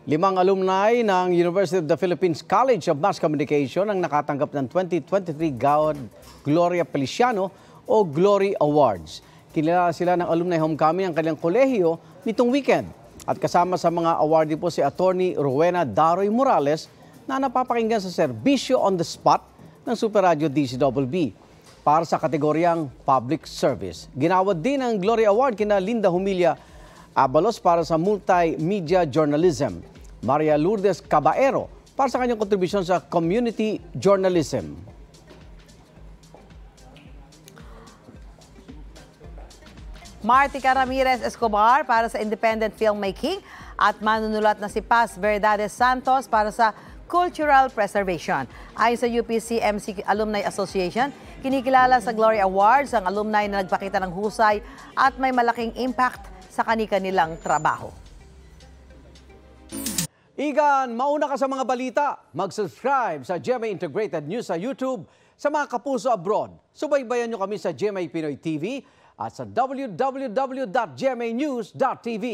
5 alumni ng University of the Philippines College of Mass Communication ang nakatanggap ng 2023 Gawad Gloria Feliciano o Glory Awards. Kinilala sila ng alumni homecoming ang kanilang kolehiyo nitong weekend. At kasama sa mga awardee po si Attorney Rowena Daroy Morales na napapakinggan sa serbisyo on the spot ng Super Radio DCWB para sa kategoryang Public Service. Ginawad din ang Glory Award kina Linda Humilla Abalos para sa Multimedia Journalism, Maria Lourdes Caballero para sa kanyang kontribusyon sa Community Journalism. Martica Ramirez Escobar para sa Independent Filmmaking at manunulat na si Paz Verdades Santos para sa Cultural Preservation. Ayon sa UPC-MC Alumni Association, kinikilala sa Glory Awards ang alumni na nagpakita ng husay at may malaking impact sa kani-kanilang trabaho. Igan, mauna ka sa mga balita. Mag-subscribe sa GMA Integrated News sa YouTube. Sa mga kapuso abroad, subaybayan nyo kami sa GMA Pinoy TV at sa www.gmanews.tv.